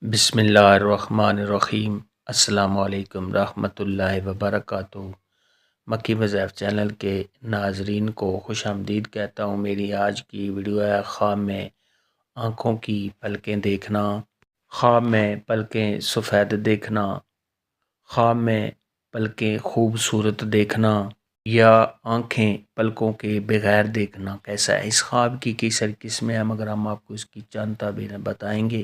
بسم اللہ الرحمن الرحیم۔ السلام علیکم رحمۃ اللہ وبرکاتہ۔ مکی وظائف چینل کے ناظرین کو خوش آمدید کہتا ہوں۔ میری آج کی ویڈیو ہے خواب میں آنکھوں کی پلکیں دیکھنا، خواب میں پلکیں سفید دیکھنا، خواب میں پلکیں خوبصورت دیکھنا یا آنکھیں پلکوں کے بغیر دیکھنا کیسا ہے۔ اس خواب کی کئی ساری قسمیں ہیں مگر ہم آپ کو اس کی چند تعبیریں بتائیں گے۔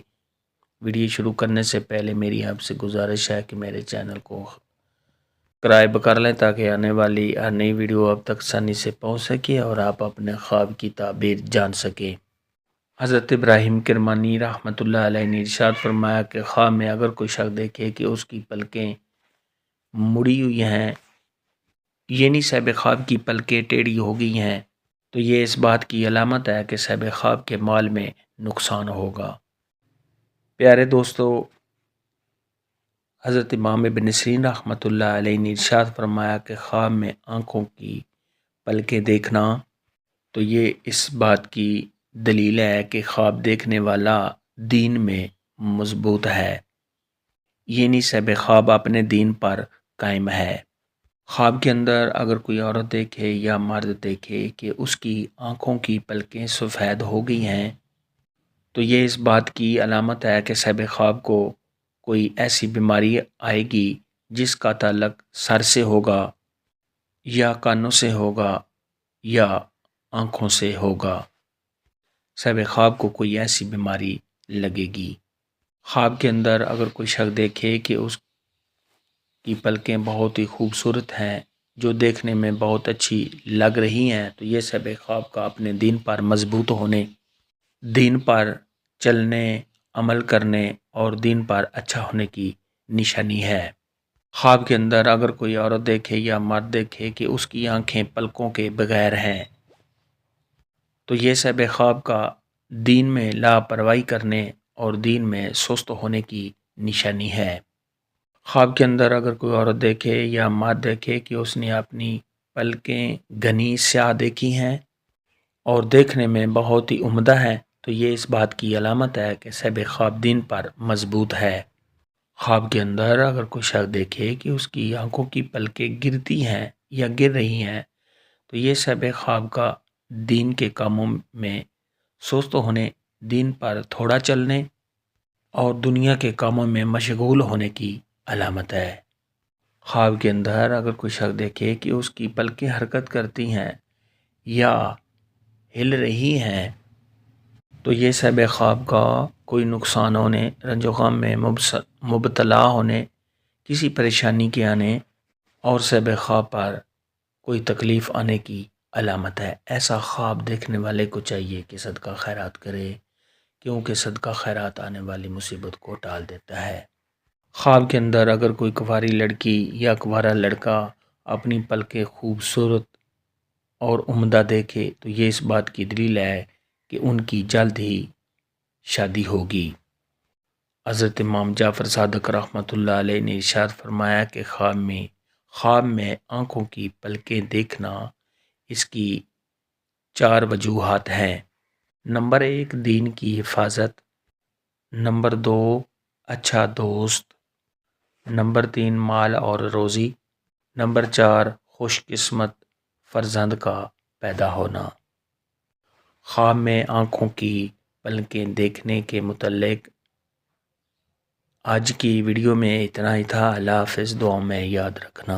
ویڈیو شروع کرنے سے پہلے میری آپ سے گزارش ہے کہ میرے چینل کو سبسکرائب کر لیں تاکہ آنے والی ہر نئی ویڈیو اب تک آسانی سے پہنچ سکے اور آپ اپنے خواب کی تعبیر جان سکیں۔ حضرت ابراہیم کرمانی رحمۃ اللہ علیہ نے ارشاد فرمایا کہ خواب میں اگر کوئی شخص دیکھے کہ اس کی پلکیں مڑی ہوئی ہیں، یعنی صاحب خواب کی پلکیں ٹیڑھی ہو گئی ہیں، تو یہ اس بات کی علامت ہے کہ صاحب خواب کے مال میں نقصان ہوگا۔ پیارے دوستو، حضرت امام ابن سیرین رحمۃ اللہ علیہ نے ارشاد فرمایا کہ خواب میں آنکھوں کی پلکیں دیکھنا تو یہ اس بات کی دلیل ہے کہ خواب دیکھنے والا دین میں مضبوط ہے، یعنی صاحب خواب اپنے دین پر قائم ہے۔ خواب کے اندر اگر کوئی عورت دیکھے یا مرد دیکھے کہ اس کی آنکھوں کی پلکیں سفید ہو گئی ہیں تو یہ اس بات کی علامت ہے کہ صاحب خواب کو کوئی ایسی بیماری آئے گی جس کا تعلق سر سے ہوگا یا کانوں سے ہوگا یا آنکھوں سے ہوگا۔ صاحب خواب کو کوئی ایسی بیماری لگے گی۔ خواب کے اندر اگر کوئی شخص دیکھے کہ اس کی پلکیں بہت ہی خوبصورت ہیں، جو دیکھنے میں بہت اچھی لگ رہی ہیں، تو یہ صاحب خواب کا اپنے دین پر مضبوط ہونے، دین پر چلنے، عمل کرنے اور دین پر اچھا ہونے کی نشانی ہے۔ خواب کے اندر اگر کوئی عورت دیکھے یا مرد دیکھے کہ اس کی آنکھیں پلکوں کے بغیر ہیں تو یہ صاحب خواب کا دین میں لاپرواہی کرنے اور دین میں سست ہونے کی نشانی ہے۔ خواب کے اندر اگر کوئی عورت دیکھے یا مرد دیکھے کہ اس نے اپنی پلکیں گھنی سیاہ دیکھی ہیں اور دیکھنے میں بہت ہی عمدہ ہے تو یہ اس بات کی علامت ہے کہ صاحب خواب دین پر مضبوط ہے۔ خواب کے اندر اگر کوئی شخص دیکھے کہ اس کی آنکھوں کی پلکیں گرتی ہیں یا گر رہی ہیں تو یہ صاحب خواب کا دین کے کاموں میں سست ہونے، دین پر تھوڑا چلنے اور دنیا کے کاموں میں مشغول ہونے کی علامت ہے۔ خواب کے اندر اگر کوئی شخص دیکھے کہ اس کی پلکیں حرکت کرتی ہیں یا ہل رہی ہیں تو یہ صاحب خواب کا کوئی نقصان ہونے، رنج و غم میں مبتلا ہونے، کسی پریشانی کے آنے اور صاحب خواب پر کوئی تکلیف آنے کی علامت ہے۔ ایسا خواب دیکھنے والے کو چاہیے کہ صدقہ خیرات کرے، کیونکہ صدقہ خیرات آنے والی مصیبت کو ٹال دیتا ہے۔ خواب کے اندر اگر کوئی کنواری لڑکی یا کنوارا لڑکا اپنی پلکیں خوبصورت اور عمدہ دیکھے تو یہ اس بات کی دلیل ہے کہ ان کی جلد ہی شادی ہوگی۔ حضرت امام جعفر صادق رحمۃ اللہ علیہ نے ارشاد فرمایا کہ خواب میں آنکھوں کی پلکیں دیکھنا اس کی 4 وجوہات ہیں۔ نمبر 1 دین کی حفاظت، نمبر 2 اچھا دوست، نمبر 3 مال اور روزی، نمبر 4 خوش قسمت فرزند کا پیدا ہونا۔ خواب میں آنکھوں کی پلکیں دیکھنے کے متعلق آج کی ویڈیو میں اتنا ہی تھا۔ اللہ حافظ، دعاؤں میں یاد رکھنا۔